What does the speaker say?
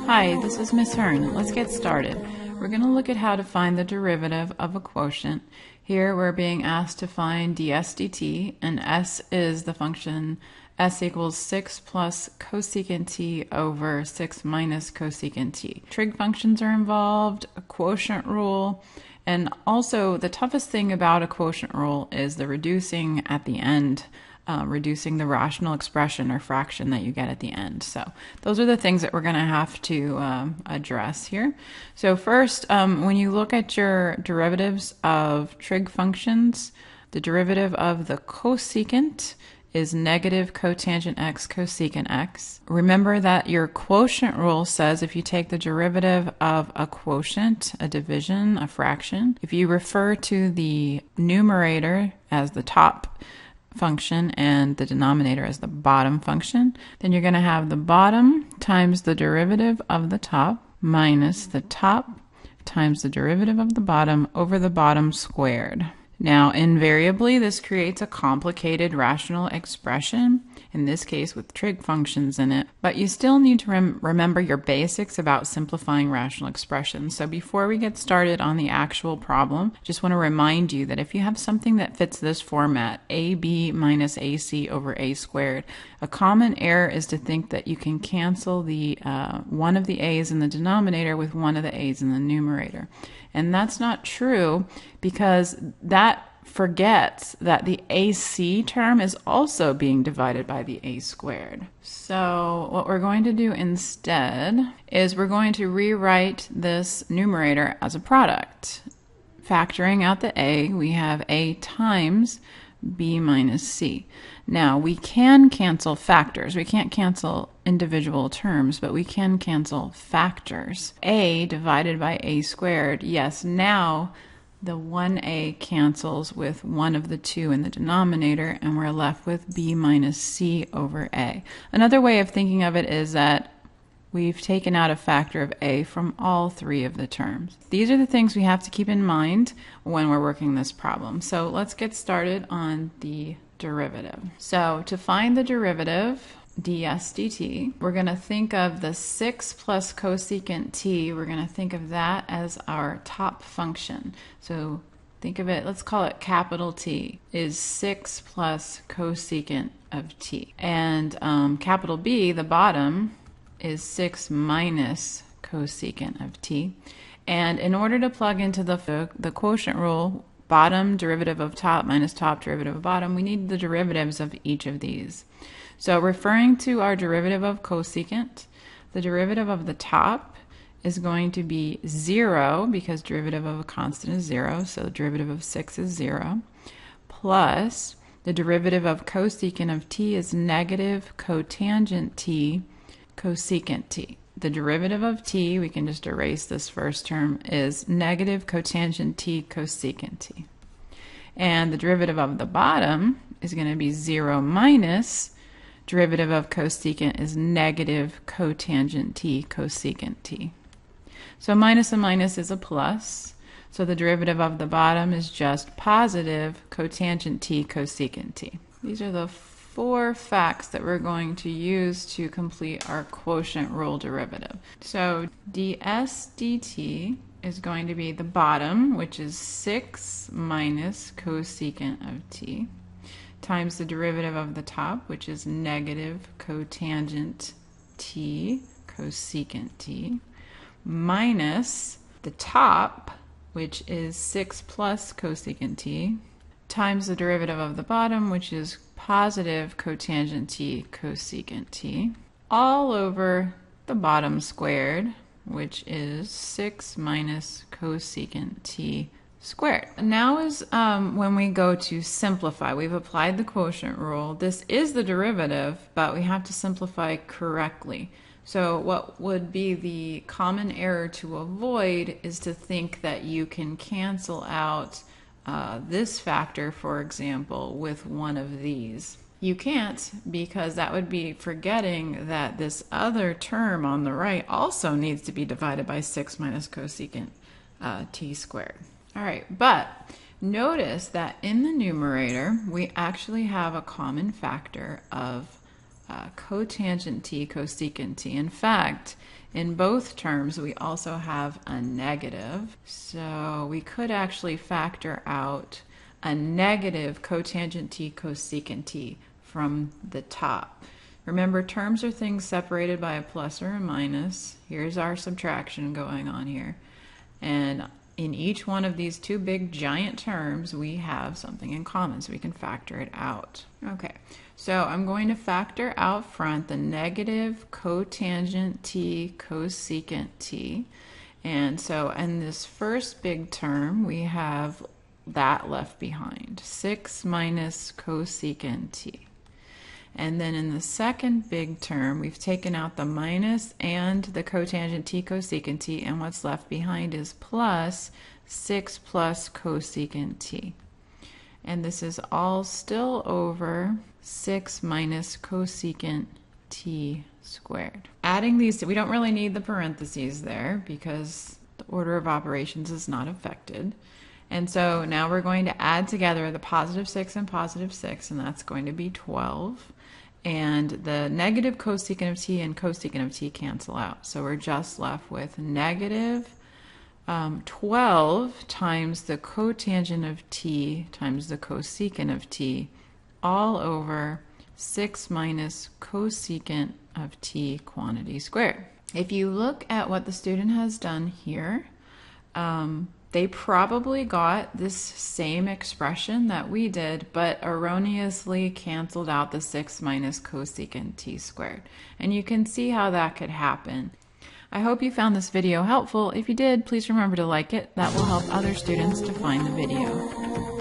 Hi, this is Miss Hearn. Let's get started. We're going to look at how to find the derivative of a quotient. Here we're being asked to find ds dt, and s is the function s equals 6 plus cosecant t over 6 minus cosecant t. Trig functions are involved, a quotient rule, and also the toughest thing about a quotient rule is the reducing at the end. Reducing the rational expression or fraction that you get at the end. So those are the things that we're going to have to address here. So first, when you look at your derivatives of trig functions, the derivative of the cosecant is negative cotangent x cosecant x. Remember that your quotient rule says if you take the derivative of a quotient, a division, a fraction, if you refer to the numerator as the top function and the denominator as the bottom function, then you're going to have the bottom times the derivative of the top minus the top times the derivative of the bottom over the bottom squared. Now, invariably, this creates a complicated rational expression, in this case with trig functions in it, but you still need to remember your basics about simplifying rational expressions. So before we get started on the actual problem, just want to remind you that if you have something that fits this format, ab minus ac over a squared, a common error is to think that you can cancel the one of the a's in the denominator with one of the a's in the numerator. And that's not true because that forgets that the AC term is also being divided by the a squared. So what we're going to do instead is we're going to rewrite this numerator as a product. Factoring out the a, we have a times b minus c. Now we can cancel factors. We can't cancel individual terms, but we can cancel factors. A divided by a squared. Yes, now the 1a cancels with one of the two in the denominator, and we're left with b minus c over a. Another way of thinking of it is that we've taken out a factor of a from all three of the terms. These are the things we have to keep in mind when we're working this problem. So let's get started on the derivative. So to find the derivative, ds dt, we're going to think of the 6 plus cosecant t, we're going to think of that as our top function. So think of it, let's call it capital T, is 6 plus cosecant of t. And capital B, the bottom, is 6 minus cosecant of t. And in order to plug into the quotient rule, bottom derivative of top minus top derivative of bottom, we need the derivatives of each of these. So referring to our derivative of cosecant, the derivative of the top is going to be 0 because derivative of a constant is 0, so the derivative of 6 is 0, plus the derivative of cosecant of t is negative cotangent t cosecant t. The derivative of t, we can just erase this first term, is negative cotangent t cosecant t. And the derivative of the bottom is going to be 0 minus derivative of cosecant is negative cotangent t cosecant t. So minus and minus is a plus. So the derivative of the bottom is just positive cotangent t cosecant t. These are the four facts that we're going to use to complete our quotient rule derivative. So ds dt is going to be the bottom, which is 6 minus cosecant of t, times the derivative of the top, which is negative cotangent t cosecant t, minus the top, which is 6 plus cosecant t, times the derivative of the bottom, which is positive cotangent t cosecant t, all over the bottom squared, which is 6 minus cosecant t squared. Now is when we go to simplify. We've applied the quotient rule. This is the derivative, but we have to simplify correctly. So what would be the common error to avoid is to think that you can cancel out this factor, for example, with one of these. You can't, because that would be forgetting that this other term on the right also needs to be divided by 6 minus cosecant t squared. All right, but notice that in the numerator, we actually have a common factor of cotangent t, cosecant t. In fact, in both terms, we also have a negative. So we could actually factor out a negative cotangent t, cosecant t from the top. Remember, terms are things separated by a plus or a minus. Here's our subtraction going on here. And in each one of these two big giant terms, we have something in common, so we can factor it out. Okay, so I'm going to factor out front the negative cotangent t, cosecant t. And so in this first big term, we have that left behind, 6 minus cosecant t. And then in the second big term, we've taken out the minus and the cotangent t, cosecant t, and what's left behind is plus 6 plus cosecant t. And this is all still over 6 minus cosecant t squared. Adding these, we don't really need the parentheses there because the order of operations is not affected. And so now we're going to add together the positive 6 and positive 6, and that's going to be 12. And the negative cosecant of t and cosecant of t cancel out. So we're just left with negative 12 times the cotangent of t times the cosecant of t, all over 6 minus cosecant of t quantity squared. If you look at what the student has done here, they probably got this same expression that we did, but erroneously canceled out the 6 minus cosecant t squared. And you can see how that could happen. I hope you found this video helpful. If you did, please remember to like it. That will help other students to find the video.